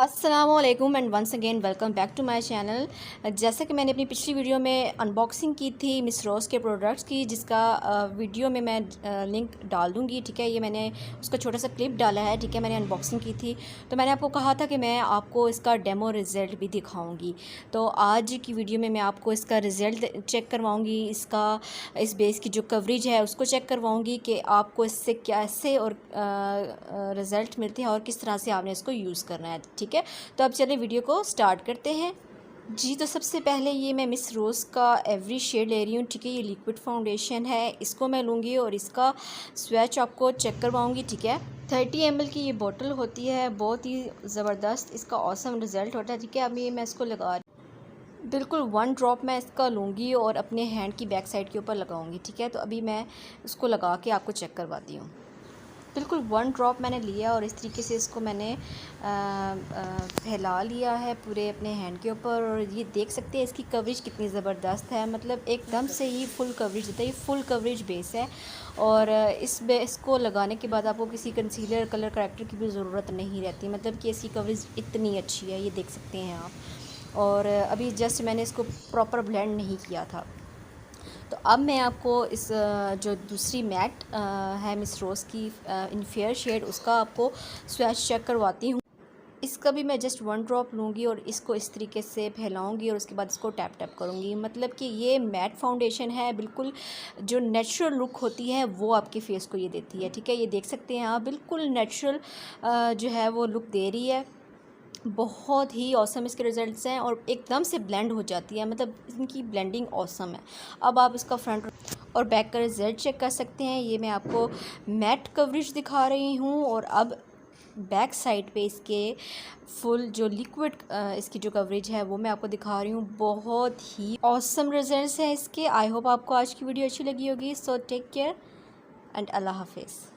अस्सलामुअलैकुम and once again welcome back to my channel. जैसा कि मैंने अपनी पिछली वीडियो में अनबॉक्सिंग की थी मिस रोज़ के प्रोडक्ट्स की, जिसका वीडियो में मैं लिंक डाल दूँगी। ठीक है, ये मैंने उसका छोटा सा क्लिप डाला है। ठीक है, मैंने अनबॉक्सिंग की थी तो मैंने आपको कहा था कि मैं आपको इसका डेमो रिज़ल्ट भी दिखाऊँगी। तो आज की वीडियो में मैं आपको इसका रिज़ल्ट चेक करवाऊँगी, इस बेस की जो कवरेज है उसको चेक करवाऊँगी कि आपको इससे कैसे और रिज़ल्ट मिलते हैं और किस तरह से आपने इसको यूज़ करना है। ठीक है, तो अब चलिए वीडियो को स्टार्ट करते हैं जी। तो सबसे पहले ये मैं मिस रोज़ का एवरी शेड ले रही हूँ। ठीक है, ये लिक्विड फाउंडेशन है, इसको मैं लूँगी और इसका स्वैच आपको चेक करवाऊँगी। ठीक है, 30 ml की ये बोतल होती है, बहुत ही ज़बरदस्त इसका ऑसम रिज़ल्ट होता है। ठीक है, अब ये मैं इसको लगा बिल्कुल 1 ड्रॉप मैं इसका लूँगी और अपने हैंड की बैक साइड के ऊपर लगाऊंगी। ठीक है, तो अभी मैं इसको लगा के आपको चेक करवाती हूँ। बिल्कुल 1 ड्रॉप मैंने लिया और इस तरीके से इसको मैंने फैला लिया है पूरे अपने हैंड के ऊपर। और ये देख सकते हैं इसकी कवरेज कितनी ज़बरदस्त है, मतलब एकदम से ही फुल कवरेज देता है। ये फुल कवरेज बेस है और इस बेस को लगाने के बाद आपको किसी कंसीलर कलर करेक्टर की भी ज़रूरत नहीं रहती, मतलब कि इसकी कवरेज इतनी अच्छी है, ये देख सकते हैं आप। और अभी जस्ट मैंने इसको प्रॉपर ब्लेंड नहीं किया था। तो अब मैं आपको इस जो दूसरी मैट है मिस रोज़ की इन फेयर शेड, उसका आपको स्वैच चेक करवाती हूँ। इसका भी मैं जस्ट 1 ड्रॉप लूँगी और इसको इस तरीके से फैलाऊँगी और उसके बाद इसको टैप टैप करूँगी। मतलब कि ये मैट फाउंडेशन है, बिल्कुल जो नेचुरल लुक होती है वो आपके फेस को ये देती है। ठीक है, ये देख सकते हैं आप, बिल्कुल नेचुरल जो है वो लुक दे रही है। बहुत ही ऑसम इसके रिज़ल्ट्स हैं और एकदम से ब्लेंड हो जाती है, मतलब इनकी ब्लेंडिंग ऑसम है। अब आप इसका फ्रंट और बैक का रिज़ल्ट चेक कर सकते हैं। ये मैं आपको मैट कवरेज दिखा रही हूँ और अब बैक साइड पे इसके फुल जो लिक्विड इसकी जो कवरेज है वो मैं आपको दिखा रही हूँ। बहुत ही ऑसम रिज़ल्ट्स हैं इसके। आई होप आपको आज की वीडियो अच्छी लगी होगी। सो टेक केयर एंड अल्लाह हाफिज़।